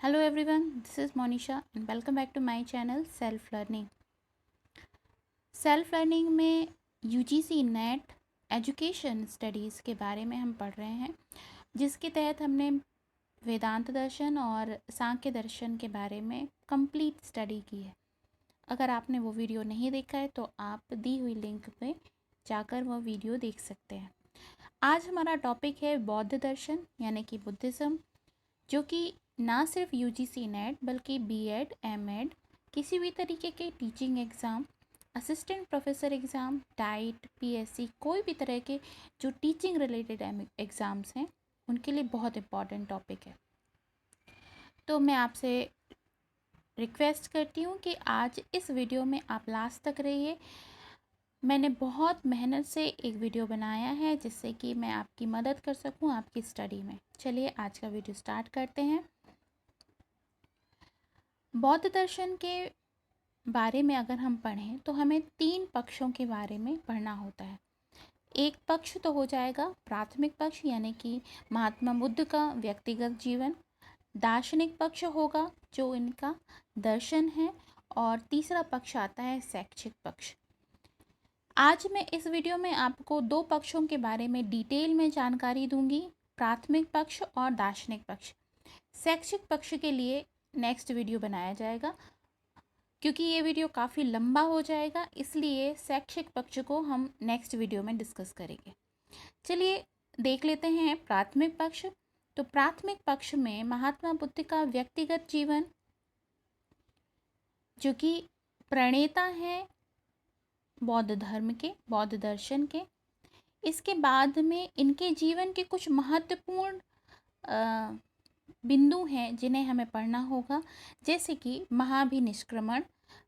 Hello everyone, this is Monisha and welcome back to my channel Self Learning. Self learning में UGC net education studies के बारे में हम पढ़ रहे हैं, जिसके तहत हमने वेदांत दर्शन और सांख्य दर्शन के बारे में कंप्लीट स्टडी की है। अगर आपने वो वीडियो नहीं देखा है तो आप दी हुई लिंक पे जाकर वो वीडियो देख सकते हैं। आज हमारा टॉपिक है बौद्ध दर्शन यानी कि बुद्धिज़्म, जो कि ना सिर्फ यूजीसी नेट बल्कि बीएड, एमएड, किसी भी तरीके के teaching exam, assistant professor exam, diet, PSC, कोई भी तरह के जो टीचिंग रिलेटेड एग्ज़ाम्स हैं उनके लिए बहुत इम्पॉर्टेंट टॉपिक है। तो मैं आपसे रिक्वेस्ट करती हूँ कि आज इस वीडियो में आप लास्ट तक रहिए। मैंने बहुत मेहनत से एक वीडियो बनाया है जिससे कि मैं आपकी मदद कर सकूं आपकी स्टडी में। चलिए आज का वीडियो स्टार्ट करते हैं। बौद्ध दर्शन के बारे में अगर हम पढ़ें तो हमें 3 पक्षों के बारे में पढ़ना होता है। एक पक्ष तो हो जाएगा प्राथमिक पक्ष यानी कि महात्मा बुद्ध का व्यक्तिगत जीवन। दार्शनिक पक्ष होगा जो इनका दर्शन है, और तीसरा पक्ष आता है शैक्षिक पक्ष। आज मैं इस वीडियो में आपको 2 पक्षों के बारे में डिटेल में जानकारी दूंगी, प्राथमिक पक्ष और दार्शनिक पक्ष। शैक्षिक पक्ष के लिए नेक्स्ट वीडियो बनाया जाएगा, क्योंकि ये वीडियो काफ़ी लंबा हो जाएगा, इसलिए शैक्षिक पक्ष को हम नेक्स्ट वीडियो में डिस्कस करेंगे। चलिए देख लेते हैं प्राथमिक पक्ष। तो प्राथमिक पक्ष में महात्मा बुद्ध का व्यक्तिगत जीवन, जो कि प्रणेता हैं बौद्ध धर्म के, बौद्ध दर्शन के। इसके बाद में इनके जीवन के कुछ महत्वपूर्ण बिंदु हैं जिन्हें हमें पढ़ना होगा, जैसे कि महाभिनिष्क्रमण।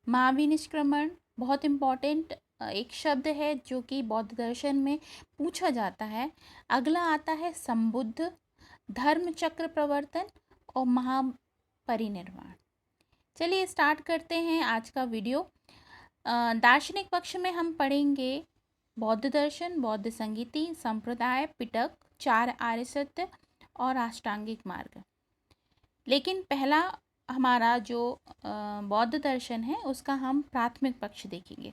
महाभिनिष्क्रमण बहुत इम्पॉर्टेंट एक शब्द है जो कि बौद्ध दर्शन में पूछा जाता है। अगला आता है संबुद्ध, धर्म चक्र प्रवर्तन और महापरिनिर्वाण। चलिए स्टार्ट करते हैं आज का वीडियो। दार्शनिक पक्ष में हम पढ़ेंगे बौद्ध दर्शन, बौद्ध संगीति, संप्रदाय, पिटक, 4 आर्य सत्य और अष्टांगिक मार्ग। लेकिन पहला हमारा जो बौद्ध दर्शन है उसका हम प्राथमिक पक्ष देखेंगे।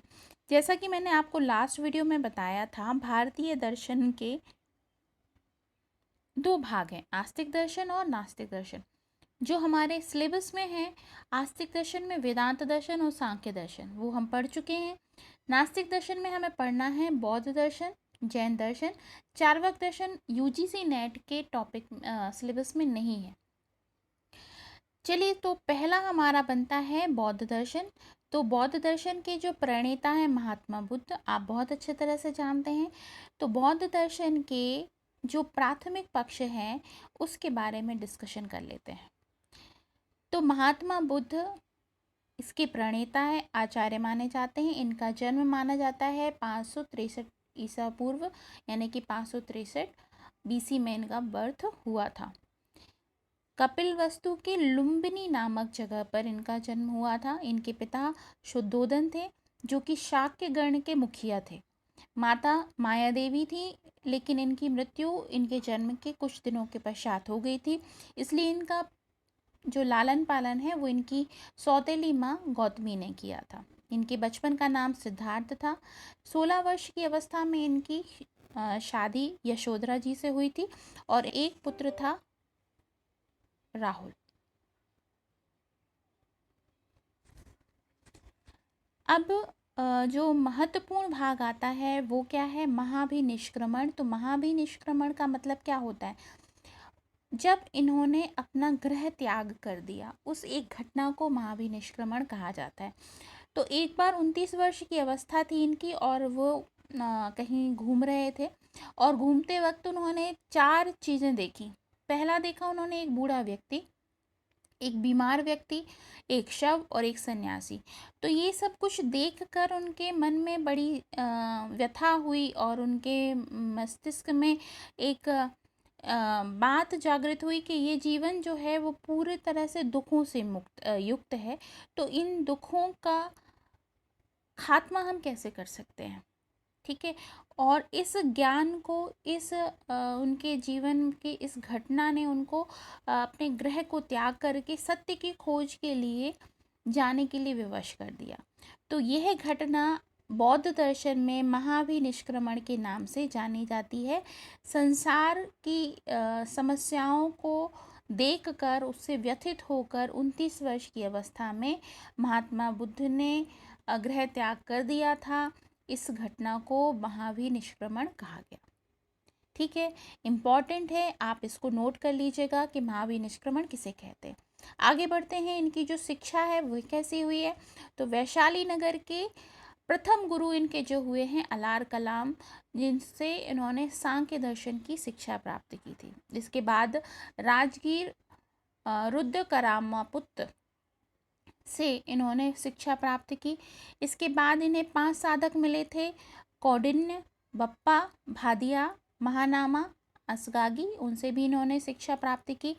जैसा कि मैंने आपको लास्ट वीडियो में बताया था, भारतीय दर्शन के 2 भाग हैं, आस्तिक दर्शन और नास्तिक दर्शन। जो हमारे सिलेबस में है, आस्तिक दर्शन में वेदांत दर्शन और सांख्य दर्शन वो हम पढ़ चुके हैं। नास्तिक दर्शन में हमें पढ़ना है बौद्ध दर्शन, जैन दर्शन, चार्वाक दर्शन यूजीसी नेट के टॉपिक सिलेबस में नहीं है। चलिए तो पहला हमारा बनता है बौद्ध दर्शन। तो बौद्ध दर्शन के जो प्रणेता हैं महात्मा बुद्ध, आप बहुत अच्छे तरह से जानते हैं। तो बौद्ध दर्शन के जो प्राथमिक पक्ष हैं उसके बारे में डिस्कशन कर लेते हैं। तो महात्मा बुद्ध इसके प्रणेता है, आचार्य माने जाते हैं। इनका जन्म माना जाता है 563 ईसा पूर्व यानी कि 563 बीसी में इनका बर्थ हुआ था। कपिलवस्तु के लुम्बिनी नामक जगह पर इनका जन्म हुआ था। इनके पिता शुद्धोदन थे जो कि शाक्य गण के मुखिया थे। माता माया देवी थी, लेकिन इनकी मृत्यु इनके जन्म के कुछ दिनों के पश्चात हो गई थी, इसलिए इनका जो लालन पालन है वो इनकी सौतेली माँ गौतमी ने किया था। इनके बचपन का नाम सिद्धार्थ था। 16 वर्ष की अवस्था में इनकी शादी यशोधरा जी से हुई थी और एक पुत्र था राहुल। अब जो महत्वपूर्ण भाग आता है वो क्या है, महाभिनिष्क्रमण। तो महाभिनिष्क्रमण का मतलब क्या होता है, जब इन्होंने अपना गृह त्याग कर दिया, उस एक घटना को महाभिनिष्क्रमण कहा जाता है। तो एक बार 29 वर्ष की अवस्था थी इनकी और वो कहीं घूम रहे थे, और घूमते वक्त उन्होंने 4 चीज़ें देखी। पहला देखा उन्होंने एक बूढ़ा व्यक्ति, एक बीमार व्यक्ति, एक शव और एक सन्यासी। तो ये सब कुछ देखकर उनके मन में बड़ी व्यथा हुई और उनके मस्तिष्क में एक बात जागृत हुई कि ये जीवन जो है वो पूरी तरह से दुखों से युक्त है। तो इन दुखों का खात्मा हम कैसे कर सकते हैं। ठीक है। और इस ज्ञान को, इस उनके जीवन के इस घटना ने उनको अपने ग्रह को त्याग करके सत्य की खोज के लिए जाने के लिए विवश कर दिया। तो यह घटना बौद्ध दर्शन में महाभिनिष्क्रमण के नाम से जानी जाती है। संसार की समस्याओं को देखकर, उससे व्यथित होकर 29 वर्ष की अवस्था में महात्मा बुद्ध ने गृह त्याग कर दिया था। इस घटना को महाभिनिष्क्रमण कहा गया। ठीक है, इम्पॉर्टेंट है, आप इसको नोट कर लीजिएगा कि महाभिनिष्क्रमण किसे कहते हैं। आगे बढ़ते हैं, इनकी जो शिक्षा है वो कैसी हुई है। तो वैशाली नगर के प्रथम गुरु इनके जो हुए हैं अलार कलाम, जिनसे इन्होंने सांख्य दर्शन की शिक्षा प्राप्त की थी। इसके बाद राजगीर रुद्र करामापुत्र से इन्होंने शिक्षा प्राप्त की। इसके बाद इन्हें 5 साधक मिले थे, कौंडिन्य, बप्पा, भादिया, महानामा, असगागी, उनसे भी इन्होंने शिक्षा प्राप्त की।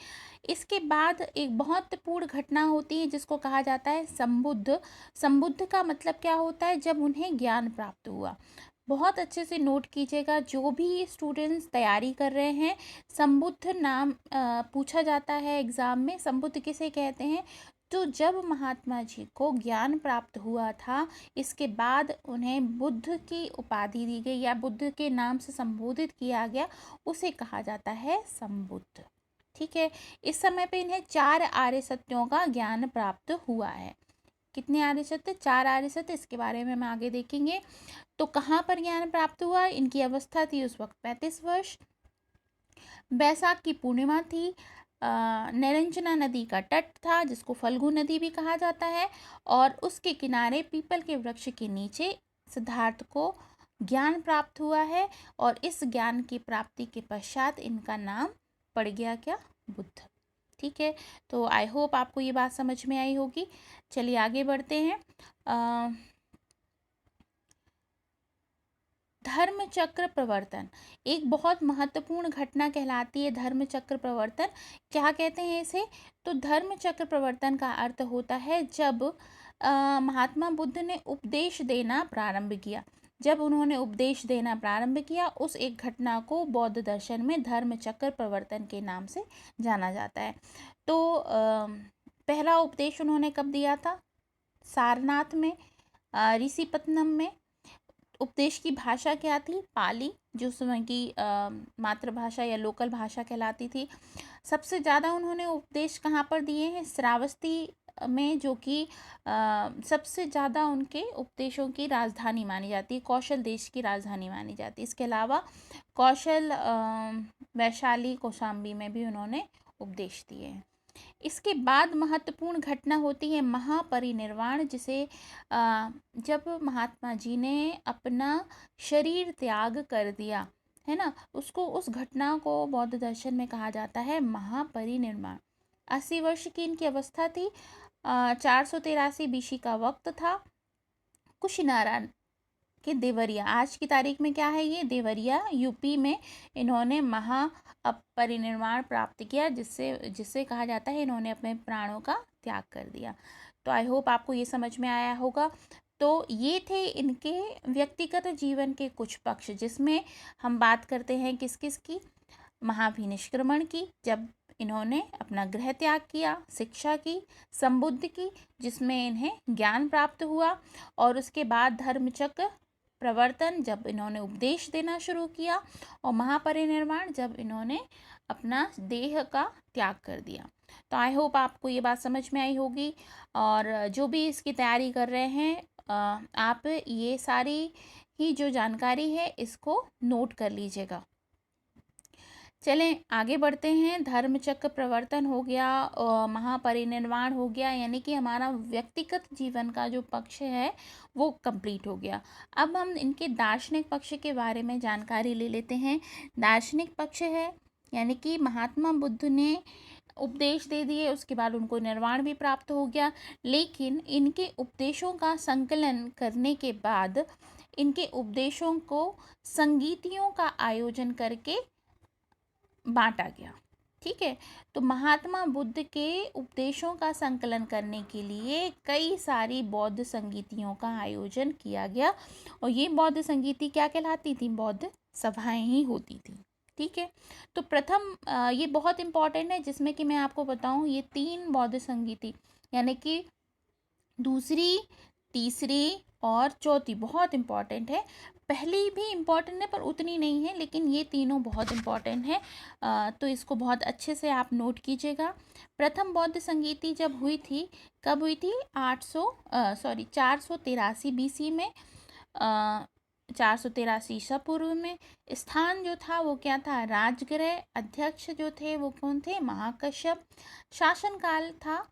इसके बाद एक महत्वपूर्ण घटना होती है जिसको कहा जाता है संबुद्ध। संबुद्ध का मतलब क्या होता है? जब उन्हें ज्ञान प्राप्त हुआ। बहुत अच्छे से नोट कीजिएगा, जो भी स्टूडेंट्स तैयारी कर रहे हैं, संबुद्ध नाम पूछा जाता है एग्ज़ाम में, संबुद्ध किसे कहते हैं? तो जब महात्मा जी को ज्ञान प्राप्त हुआ था, इसके बाद उन्हें बुद्ध की उपाधि दी गई या बुद्ध के नाम से संबोधित किया गया, उसे कहा जाता है संबुद्ध। ठीक है, इस समय पे इन्हें 4 आर्य सत्यों का ज्ञान प्राप्त हुआ है। कितने आर्य सत्य? 4 आर्य सत्य, इसके बारे में हम आगे देखेंगे। तो कहाँ पर ज्ञान प्राप्त हुआ? इनकी अवस्था थी उस वक्त 35 वर्ष। बैसाख की पूर्णिमा थी। निरंजना नदी का तट था जिसको फल्गु नदी भी कहा जाता है, और उसके किनारे पीपल के वृक्ष के नीचे सिद्धार्थ को ज्ञान प्राप्त हुआ है। और इस ज्ञान की प्राप्ति के पश्चात इनका नाम पड़ गया क्या? बुद्ध। ठीक है, तो आई होप आपको ये बात समझ में आई होगी। चलिए आगे बढ़ते हैं। धर्म चक्र प्रवर्तन एक बहुत महत्वपूर्ण घटना कहलाती है। धर्म चक्र प्रवर्तन क्या कहते हैं इसे? तो धर्म चक्र प्रवर्तन का अर्थ होता है जब महात्मा बुद्ध ने उपदेश देना प्रारंभ किया। जब उन्होंने उपदेश देना प्रारंभ किया, उस एक घटना को बौद्ध दर्शन में धर्म चक्र प्रवर्तन के नाम से जाना जाता है। तो पहला उपदेश उन्होंने कब दिया था? सारनाथ में, ऋषिपत्तनम में। उपदेश की भाषा क्या थी? पाली, जो उस समय की मातृभाषा या लोकल भाषा कहलाती थी। सबसे ज़्यादा उन्होंने उपदेश कहाँ पर दिए हैं? श्रावस्ती में, जो कि सबसे ज़्यादा उनके उपदेशों की राजधानी मानी जाती है, कौशल देश की राजधानी मानी जाती है। इसके अलावा कौशल, वैशाली, कौशाम्बी में भी उन्होंने उपदेश दिए हैं। इसके बाद महत्वपूर्ण घटना होती है महापरिनिर्वाण, जिसे जब महात्मा जी ने अपना शरीर त्याग कर दिया है ना, उसको, उस घटना को बौद्ध दर्शन में कहा जाता है महापरिनिर्वाण। 80 वर्ष की इनकी अवस्था थी। 483 बीसी का वक्त था। कुशीनारा के देवरिया, आज की तारीख में क्या है ये? देवरिया यूपी में इन्होंने महापरिनिर्वाण प्राप्त किया, जिससे कहा जाता है इन्होंने अपने प्राणों का त्याग कर दिया। तो आई होप आपको ये समझ में आया होगा। तो ये थे इनके व्यक्तिगत जीवन के कुछ पक्ष, जिसमें हम बात करते हैं किस किस की? महाभिनिष्क्रमण की, जब इन्होंने अपना गृह त्याग किया, शिक्षा की, संबुद्ध की, जिसमें इन्हें ज्ञान प्राप्त हुआ, और उसके बाद धर्मचक्र प्रवर्तन, जब इन्होंने उपदेश देना शुरू किया, और महापरिनिर्वाण, जब इन्होंने अपना देह का त्याग कर दिया। तो आई होप आपको ये बात समझ में आई होगी। और जो भी इसकी तैयारी कर रहे हैं, आप ये सारी ही जो जानकारी है इसको नोट कर लीजिएगा। चलें आगे बढ़ते हैं। धर्मचक्र प्रवर्तन हो गया, महापरिनिर्वाण हो गया, यानी कि हमारा व्यक्तिगत जीवन का जो पक्ष है वो कंप्लीट हो गया। अब हम इनके दार्शनिक पक्ष के बारे में जानकारी ले लेते हैं। दार्शनिक पक्ष है, यानी कि महात्मा बुद्ध ने उपदेश दे दिए, उसके बाद उनको निर्वाण भी प्राप्त हो गया, लेकिन इनके उपदेशों का संकलन करने के बाद इनके उपदेशों को संगीतियों का आयोजन करके बांटा गया। ठीक है। तो महात्मा बुद्ध के उपदेशों का संकलन करने के लिए कई सारी बौद्ध संगीतियों का आयोजन किया गया, और ये बौद्ध संगीति क्या कहलाती थी? बौद्ध सभाएं ही होती थी। ठीक है। तो प्रथम ये बहुत इम्पोर्टेंट है, जिसमें कि मैं आपको बताऊं, ये 3 बौद्ध संगीति यानी कि दूसरी, तीसरी और चौथी बहुत इम्पॉर्टेंट है। पहली भी इम्पॉर्टेंट है पर उतनी नहीं है, लेकिन ये तीनों बहुत इम्पॉर्टेंट है। तो इसको बहुत अच्छे से आप नोट कीजिएगा। प्रथम बौद्ध संगीति जब हुई थी, कब हुई थी? 483 BC में, 483 ईसा पूर्व में। स्थान जो था वो क्या था? राजगृह। अध्यक्ष जो थे वो कौन थे? महाकश्यप। शासनकाल था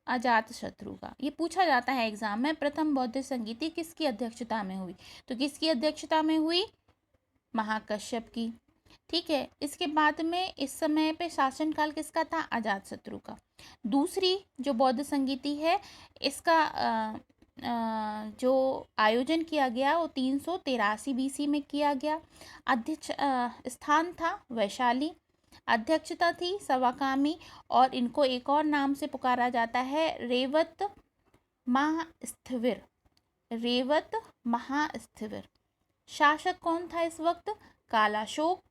अजात शत्रु का। ये पूछा जाता है एग्जाम में, प्रथम बौद्ध संगीति किसकी अध्यक्षता में हुई? तो किसकी अध्यक्षता में हुई? महाकश्यप की। ठीक है। इसके बाद में इस समय पे शासनकाल किसका था? अजात शत्रु का। दूसरी जो बौद्ध संगीति है, इसका जो आयोजन किया गया वो 383 BC में किया गया। अध्यक्ष स्थान था वैशाली। अध्यक्षता थी सवाकामी, और इनको एक और नाम से पुकारा जाता है, रेवत महास्थविर। रेवत महास्थविर। शासक कौन था इस वक्त? कालाशोक।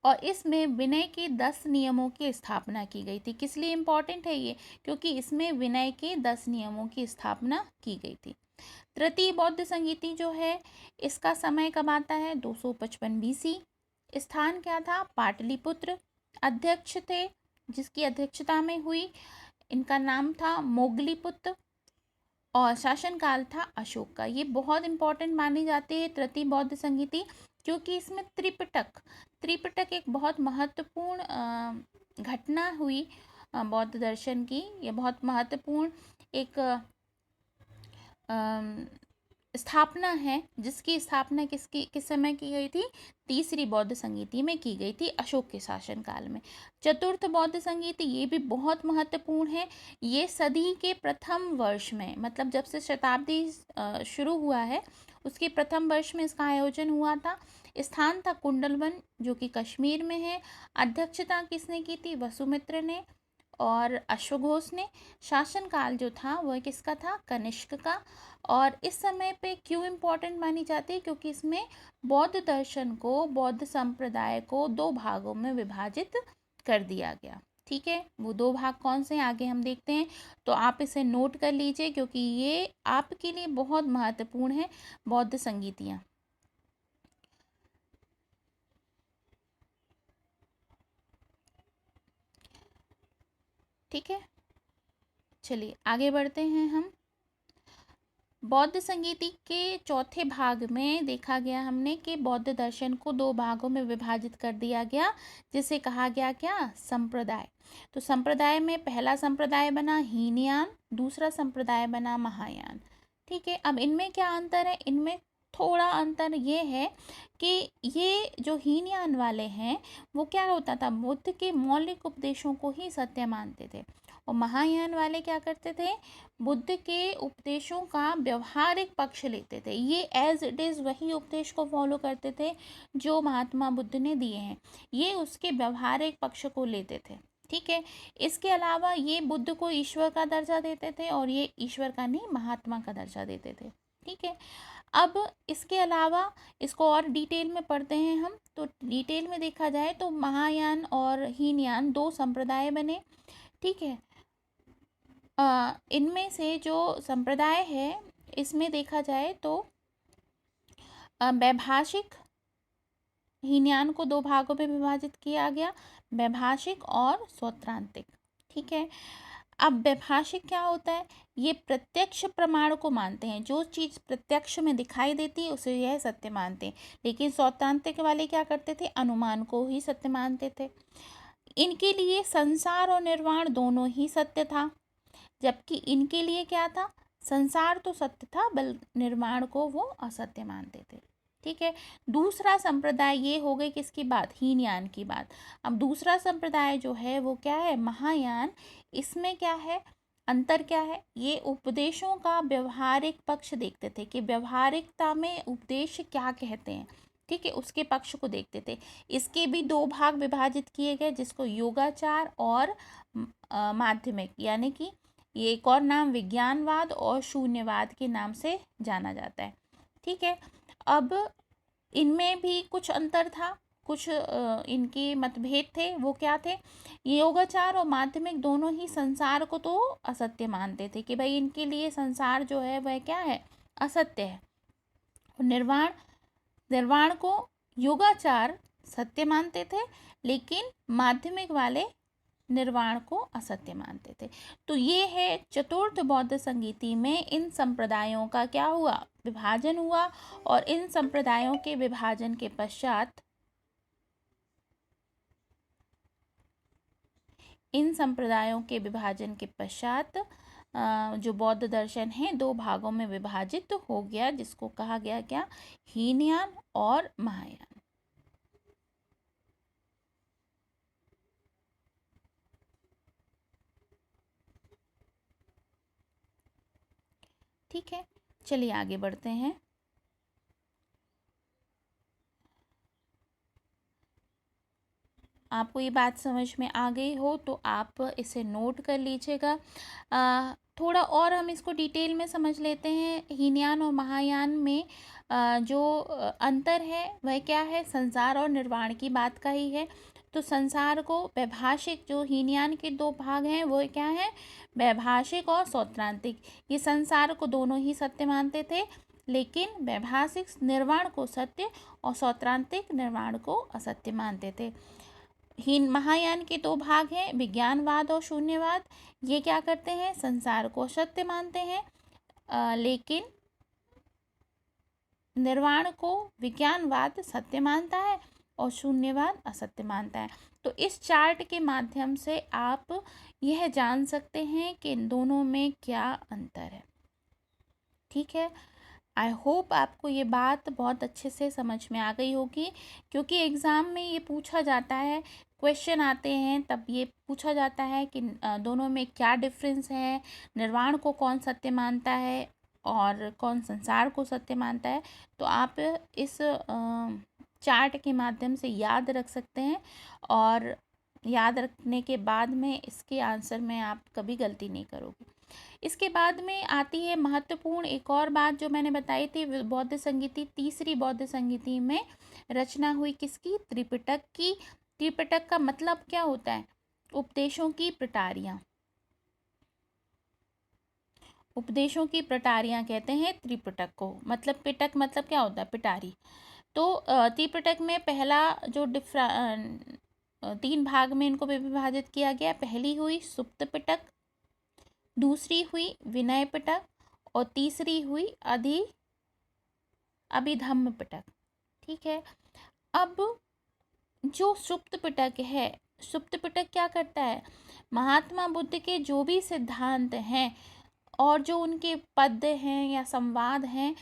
और इसमें विनय के 10 नियमों की स्थापना की गई थी। किस लिए इम्पोर्टेंट है ये? क्योंकि इसमें विनय के 10 नियमों की स्थापना की गई थी। तृतीय बौद्ध संगीति जो है, इसका समय कब आता है? 255 BC। स्थान क्या था? पाटलिपुत्र। अध्यक्ष थे जिसकी अध्यक्षता में हुई, इनका नाम था मोगलीपुत्र, और शासनकाल था अशोक का। ये बहुत इंपॉर्टेंट मानी जाती है तृतीय बौद्ध संगीति, क्योंकि इसमें त्रिपिटक एक बहुत महत्वपूर्ण घटना हुई बौद्ध दर्शन की। ये बहुत महत्वपूर्ण एक स्थापना है, जिसकी स्थापना किस समय की गई थी? तीसरी बौद्ध संगीति में की गई थी, अशोक के शासनकाल में। चतुर्थ बौद्ध संगीति, ये भी बहुत महत्वपूर्ण है। ये सदी के प्रथम वर्ष में, मतलब जब से शताब्दी शुरू हुआ है उसके प्रथम वर्ष में इसका आयोजन हुआ था। स्थान था कुंडलवन, जो कि कश्मीर में है। अध्यक्षता किसने की थी? वसुमित्र ने और अश्वघोष ने। शासनकाल जो था वह किसका था? कनिष्क का। और इस समय पे क्यों इम्पोर्टेंट मानी जाती है? क्योंकि इसमें बौद्ध दर्शन को, बौद्ध संप्रदाय को 2 भागों में विभाजित कर दिया गया। ठीक है। वो 2 भाग कौन से हैं आगे हम देखते हैं, तो आप इसे नोट कर लीजिए, क्योंकि ये आपके लिए बहुत महत्वपूर्ण है, बौद्ध संगीतियाँ। ठीक है, चलिए आगे बढ़ते हैं हम। बौद्ध संगीति के चौथे भाग में देखा गया हमने कि बौद्ध दर्शन को 2 भागों में विभाजित कर दिया गया, जिसे कहा गया क्या? संप्रदाय। तो संप्रदाय में पहला संप्रदाय बना हीनयान, दूसरा संप्रदाय बना महायान। ठीक है। अब इनमें क्या अंतर है? इनमें थोड़ा अंतर ये है कि ये जो हीनयान वाले हैं, वो क्या होता था? बुद्ध के मौलिक उपदेशों को ही सत्य मानते थे, और महायान वाले क्या करते थे? बुद्ध के उपदेशों का व्यवहारिक पक्ष लेते थे। ये एज इट इज़ वही उपदेश को फॉलो करते थे जो महात्मा बुद्ध ने दिए हैं, ये उसके व्यवहारिक पक्ष को लेते थे। ठीक है। इसके अलावा ये बुद्ध को ईश्वर का दर्जा देते थे, और ये ईश्वर का नहीं, महात्मा का दर्जा देते थे। ठीक है। अब इसके अलावा इसको और डिटेल में पढ़ते हैं हम। तो डिटेल में देखा जाए तो महायान और हीनयान 2 संप्रदाय बने। ठीक है। इनमें से जो संप्रदाय है, इसमें देखा जाए तो वैभाषिक, हीनयान को 2 भागों में विभाजित किया गया, वैभाषिक और सौत्रांतिक। ठीक है। अब वैभाषिक क्या होता है? ये प्रत्यक्ष प्रमाण को मानते हैं, जो चीज़ प्रत्यक्ष में दिखाई देती है उसे यह सत्य मानते हैं। लेकिन सौत्रांतिक वाले क्या करते थे? अनुमान को ही सत्य मानते थे। इनके लिए संसार और निर्वाण दोनों ही सत्य था, जबकि इनके लिए क्या था? संसार तो सत्य था, बल निर्माण को वो असत्य मानते थे। ठीक है। दूसरा संप्रदाय ये हो गई किसकी बात? हीनयान की बात। अब दूसरा संप्रदाय जो है वो क्या है? महायान। इसमें क्या है? अंतर क्या है? ये उपदेशों का व्यवहारिक पक्ष देखते थे कि व्यवहारिकता में उपदेश क्या कहते हैं। ठीक है, उसके पक्ष को देखते थे। इसके भी दो भाग विभाजित किए गए, जिसको योगाचार और माध्यमिक, यानी कि ये एक और नाम विज्ञानवाद और शून्यवाद के नाम से जाना जाता है। ठीक है, अब इनमें भी कुछ अंतर था, कुछ इनके मतभेद थे। वो क्या थे? योगाचार और माध्यमिक दोनों ही संसार को तो असत्य मानते थे कि भाई इनके लिए संसार जो है वह क्या है? असत्य है। निर्वाण निर्वाण को योगाचार सत्य मानते थे, लेकिन माध्यमिक वाले निर्वाण को असत्य मानते थे। तो ये है चतुर्थ बौद्ध संगीति में इन संप्रदायों का क्या हुआ? विभाजन हुआ। और इन संप्रदायों के विभाजन के पश्चात जो बौद्ध दर्शन है दो भागों में विभाजित हो गया, जिसको कहा गया क्या? हीनयान और महायान। ठीक है, चलिए आगे बढ़ते हैं। आपको ये बात समझ में आ गई हो तो आप इसे नोट कर लीजिएगा। थोड़ा और हम इसको डिटेल में समझ लेते हैं। हीनयान और महायान में जो अंतर है वह क्या है? संसार और निर्वाण की बात का ही है। तो संसार को वैभाषिक, जो हीनयान के दो भाग हैं वो क्या है? वैभाषिक और सौत्रांतिक। ये संसार को दोनों ही सत्य मानते थे, लेकिन वैभाषिक निर्वाण को सत्य और सौत्रांतिक निर्वाण को असत्य मानते थे। महायान के दो भाग हैं, विज्ञानवाद और शून्यवाद। ये क्या करते हैं? संसार को सत्य मानते हैं, लेकिन निर्वाण को विज्ञानवाद सत्य मानता है और शून्यवाद असत्य मानता है। तो इस चार्ट के माध्यम से आप यह जान सकते हैं कि इन दोनों में क्या अंतर है। ठीक है, आई होप आपको ये बात बहुत अच्छे से समझ में आ गई होगी, क्योंकि एग्ज़ाम में ये पूछा जाता है, क्वेश्चन आते हैं तब ये पूछा जाता है कि दोनों में क्या डिफरेंस है, निर्वाण को कौन सत्य मानता है और कौन संसार को सत्य मानता है। तो आप इस चार्ट के माध्यम से याद रख सकते हैं, और याद रखने के बाद में इसके आंसर में आप कभी गलती नहीं करोगे। इसके बाद में आती है महत्वपूर्ण एक और बात जो मैंने बताई थी, बौद्ध संगीति, तीसरी बौद्ध संगीति में रचना हुई किसकी? त्रिपिटक की। त्रिपिटक का मतलब क्या होता है? उपदेशों की प्रटारियां। उपदेशों की प्रटारियां कहते हैं त्रिपिटक को। मतलब पिटक मतलब क्या होता है? पिटारी। तो त्रिपिटक में पहला जो तीन भाग में इनको विभाजित किया गया। पहली हुई सुप्त पिटक, दूसरी हुई विनय पिटक और तीसरी हुई अभिधम्म पिटक। ठीक है, अब जो सुप्त पिटक है, सुप्त पिटक क्या करता है? महात्मा बुद्ध के जो भी सिद्धांत हैं और जो उनके पद हैं या संवाद हैं,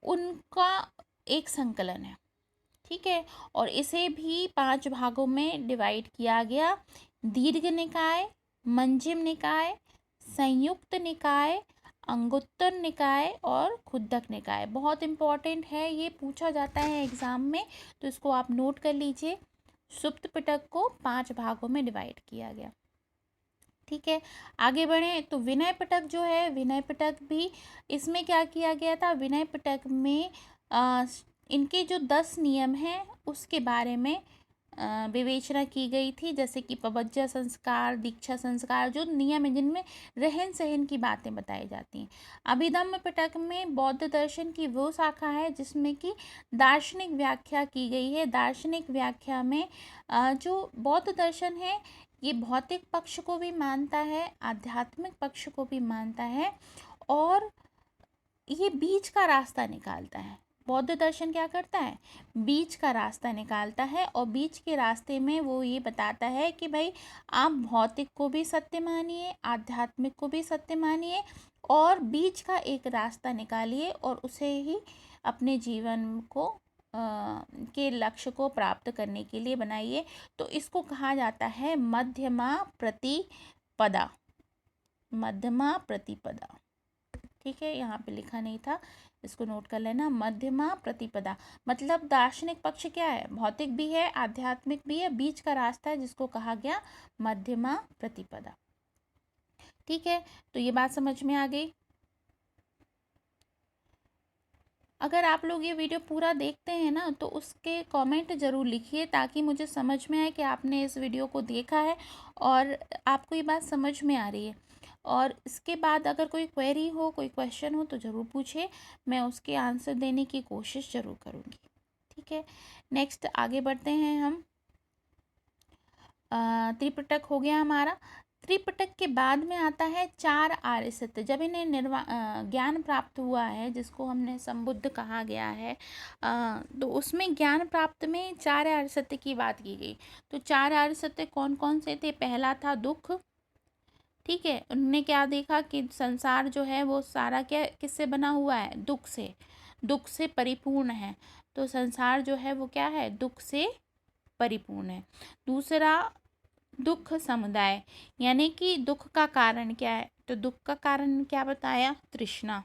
उनका एक संकलन है। ठीक है, और इसे भी 5 भागों में डिवाइड किया गया। दीर्घ निकाय, मंजिम निकाय, संयुक्त निकाय, अंगुत्तर निकाय और खुद्दक निकाय। बहुत इम्पॉर्टेंट है, ये पूछा जाता है एग्जाम में, तो इसको आप नोट कर लीजिए। सुप्त पिटक को 5 भागों में डिवाइड किया गया। ठीक है, आगे बढ़े तो विनय पिटक जो है, विनय पिटक भी, इसमें क्या किया गया था? विनय पिटक में इनके जो 10 नियम हैं उसके बारे में विवेचना की गई थी, जैसे कि पवज्जा संस्कार, दीक्षा संस्कार, जो नियम है जिनमें रहन सहन की बातें बताई जाती हैं। अभिधम्म पिटक में बौद्ध दर्शन की वो शाखा है जिसमें कि दार्शनिक व्याख्या की गई है। दार्शनिक व्याख्या में जो बौद्ध दर्शन है ये भौतिक पक्ष को भी मानता है, आध्यात्मिक पक्ष को भी मानता है, और ये बीच का रास्ता निकालता है। बौद्ध दर्शन क्या करता है? बीच का रास्ता निकालता है, और बीच के रास्ते में वो ये बताता है कि भाई आप भौतिक को भी सत्य मानिए, आध्यात्मिक को भी सत्य मानिए, और बीच का एक रास्ता निकालिए और उसे ही अपने जीवन को के लक्ष्य को प्राप्त करने के लिए बनाइए। तो इसको कहा जाता है मध्यमा प्रतिपदा। मध्यमा प्रतिपदा। ठीक है, यहाँ पे लिखा नहीं था, इसको नोट कर लेना। मध्यमा प्रतिपदा मतलब दार्शनिक पक्ष क्या है, भौतिक भी है, आध्यात्मिक भी है, बीच का रास्ता है, जिसको कहा गया मध्यमा प्रतिपदा। ठीक है, तो ये बात समझ में आ गई। अगर आप लोग ये वीडियो पूरा देखते हैं ना, तो उसके कमेंट ज़रूर लिखिए, ताकि मुझे समझ में आए कि आपने इस वीडियो को देखा है और आपको ये बात समझ में आ रही है। और इसके बाद अगर कोई क्वेरी हो, कोई क्वेश्चन हो, तो ज़रूर पूछिए, मैं उसके आंसर देने की कोशिश ज़रूर करूँगी। ठीक है, नेक्स्ट आगे बढ़ते हैं हम। त्रिपिटक हो गया हमारा। त्रिपिटक के बाद में आता है चार आर्य सत्य। जब इन्हें ज्ञान प्राप्त हुआ है, जिसको हमने संबुद्ध कहा गया है, तो उसमें ज्ञान प्राप्त में चार आर्य सत्य की बात की गई। तो चार आर्य सत्य कौन कौन से थे? पहला था दुख। ठीक है, उन्होंने क्या देखा कि संसार जो है वो सारा क्या किससे बना हुआ है? दुख से परिपूर्ण है। तो संसार जो है वो क्या है? दुख से परिपूर्ण है। दूसरा, दुख समुदाय, यानी कि दुख का कारण क्या है? तो दुख का कारण क्या बताया? तृष्णा।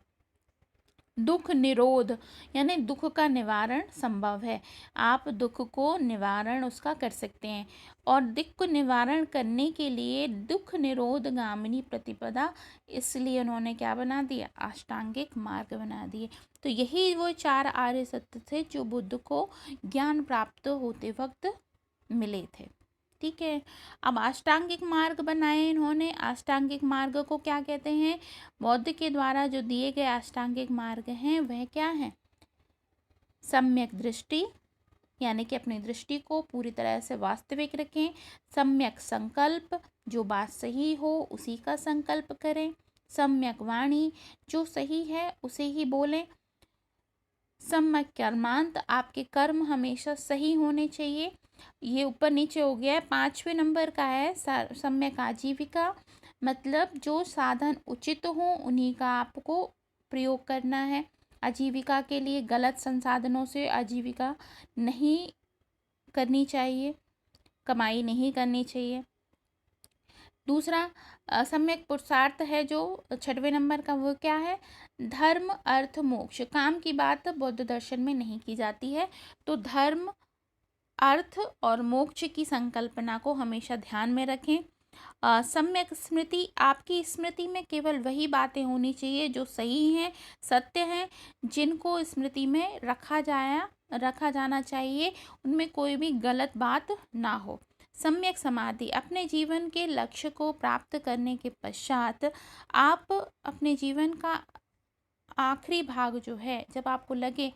दुख निरोध, यानी दुख का निवारण संभव है, आप दुख को निवारण उसका कर सकते हैं। और दुख को निवारण करने के लिए दुख निरोध गामिनी प्रतिपदा, इसलिए उन्होंने क्या बना दिया? अष्टांगिक मार्ग बना दिए। तो यही वो चार आर्य सत्य थे जो बुद्ध को ज्ञान प्राप्त होते वक्त मिले थे। ठीक है, अब अष्टांगिक मार्ग बनाए इन्होंने। अष्टांगिक मार्ग को क्या कहते हैं? बौद्ध के द्वारा जो दिए गए अष्टांगिक मार्ग हैं वह क्या है? सम्यक दृष्टि, यानी कि अपनी दृष्टि को पूरी तरह से वास्तविक रखें। सम्यक संकल्प, जो बात सही हो उसी का संकल्प करें। सम्यक वाणी, जो सही है उसे ही बोलें। सम्यक कर्मांत, आपके कर्म हमेशा सही होने चाहिए। ये ऊपर नीचे हो गया है। 5वें नंबर का है सम्यक आजीविका, मतलब जो साधन उचित हो उन्हीं का आपको प्रयोग करना है। आजीविका के लिए गलत संसाधनों से आजीविका नहीं करनी चाहिए, कमाई नहीं करनी चाहिए। दूसरा सम्यक पुरुषार्थ है जो 6वें नंबर का, वो क्या है? धर्म अर्थ मोक्ष। काम की बात बौद्ध दर्शन में नहीं की जाती है, तो धर्म अर्थ और मोक्ष की संकल्पना को हमेशा ध्यान में रखें। सम्यक स्मृति, आपकी स्मृति में केवल वही बातें होनी चाहिए जो सही हैं, सत्य हैं, जिनको स्मृति में रखा जाना चाहिए, उनमें कोई भी गलत बात ना हो। सम्यक समाधि, अपने जीवन के लक्ष्य को प्राप्त करने के पश्चात आप अपने जीवन का आखिरी भाग जो है, जब आपको लगे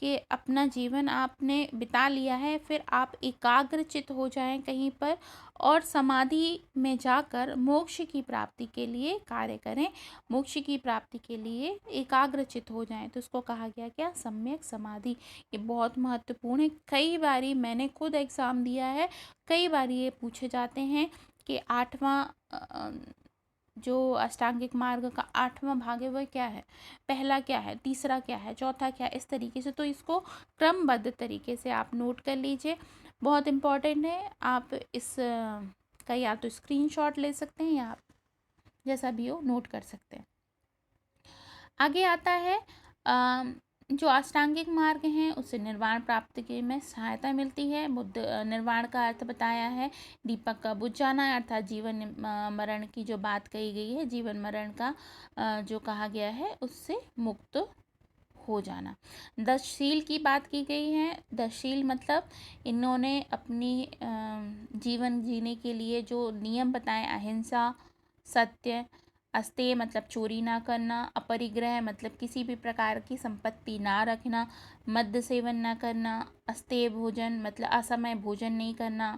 कि अपना जीवन आपने बिता लिया है, फिर आप एकाग्रचित हो जाएं कहीं पर और समाधि में जाकर मोक्ष की प्राप्ति के लिए कार्य करें, मोक्ष की प्राप्ति के लिए एकाग्रचित हो जाएं। तो उसको कहा गया क्या? सम्यक समाधि। ये बहुत महत्वपूर्ण है। कई बारी मैंने खुद एग्ज़ाम दिया है, कई बार ये पूछे जाते हैं कि 8वां जो अष्टांगिक मार्ग का 8वां भाग है वह क्या है, पहला क्या है, तीसरा क्या है, चौथा क्या है, इस तरीके से। तो इसको क्रमबद्ध तरीके से आप नोट कर लीजिए, बहुत इम्पॉर्टेंट है। आप इस का या तो स्क्रीनशॉट ले सकते हैं या आप जैसा भी हो नोट कर सकते हैं। आगे आता है जो अष्टांगिक मार्ग हैं उससे निर्वाण प्राप्ति के में सहायता मिलती है। बुद्ध निर्वाण का अर्थ बताया है, दीपक का बुझ जाना, अर्थात जीवन मरण की जो बात कही गई है, जीवन मरण का जो कहा गया है उससे मुक्त हो जाना। 10 शील की बात की गई है। 10 शील मतलब इन्होंने अपनी जीवन जीने के लिए जो नियम बताए, अहिंसा, सत्य, अस्तेय मतलब चोरी ना करना, अपरिग्रह मतलब किसी भी प्रकार की संपत्ति ना रखना, मद्य सेवन ना करना, अस्तेय भोजन मतलब असमय भोजन नहीं करना,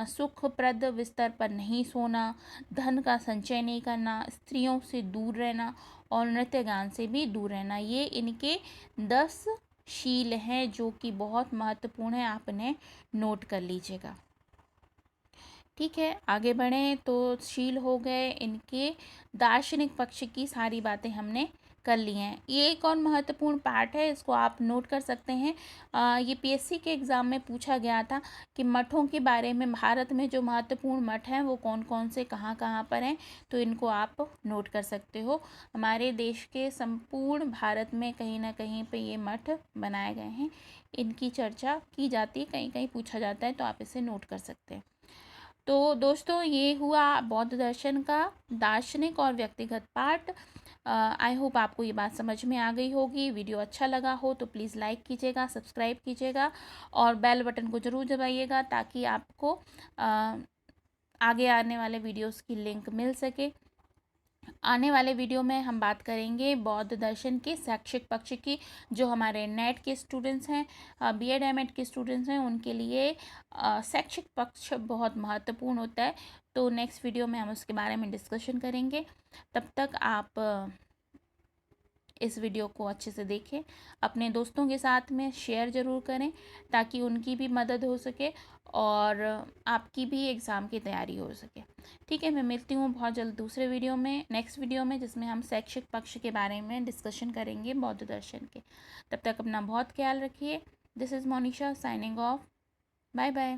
सुखप्रद बिस्तर पर नहीं सोना, धन का संचय नहीं करना, स्त्रियों से दूर रहना और नृत्य गान से भी दूर रहना। ये इनके 10 शील हैं जो कि बहुत महत्वपूर्ण है, आप इन्हें नोट कर लीजिएगा। ठीक है, आगे बढ़ें। तो शील हो गए, इनके दार्शनिक पक्ष की सारी बातें हमने कर लिए हैं। ये एक और महत्वपूर्ण पार्ट है, इसको आप नोट कर सकते हैं। ये पीएससी के एग्ज़ाम में पूछा गया था कि मठों के बारे में, भारत में जो महत्वपूर्ण मठ हैं वो कौन कौन से कहाँ कहाँ पर हैं, तो इनको आप नोट कर सकते हो। हमारे देश के संपूर्ण भारत में कहीं ना कहीं पे ये मठ बनाए गए हैं, इनकी चर्चा की जाती है, कहीं कहीं पूछा जाता है, तो आप इसे नोट कर सकते हैं। तो दोस्तों ये हुआ बौद्ध दर्शन का दार्शनिक और व्यक्तिगत पार्ट। आई होप आपको ये बात समझ में आ गई होगी। वीडियो अच्छा लगा हो तो प्लीज़ लाइक कीजिएगा, सब्सक्राइब कीजिएगा और बेल बटन को ज़रूर दबाइएगा ताकि आपको आगे आने वाले वीडियोस की लिंक मिल सके। आने वाले वीडियो में हम बात करेंगे बौद्ध दर्शन के शैक्षिक पक्ष की। जो हमारे नेट के स्टूडेंट्स हैं, बीएड एमएड के स्टूडेंट्स हैं, उनके लिए शैक्षिक पक्ष बहुत महत्वपूर्ण होता है। तो नेक्स्ट वीडियो में हम उसके बारे में डिस्कशन करेंगे। तब तक आप इस वीडियो को अच्छे से देखें, अपने दोस्तों के साथ में शेयर ज़रूर करें ताकि उनकी भी मदद हो सके और आपकी भी एग्ज़ाम की तैयारी हो सके। ठीक है, मैं मिलती हूँ बहुत जल्द दूसरे वीडियो में, नेक्स्ट वीडियो में, जिसमें हम शैक्षिक पक्ष के बारे में डिस्कशन करेंगे बौद्ध दर्शन के। तब तक अपना बहुत ख्याल रखिए। This is Monisha signing off. Bye bye.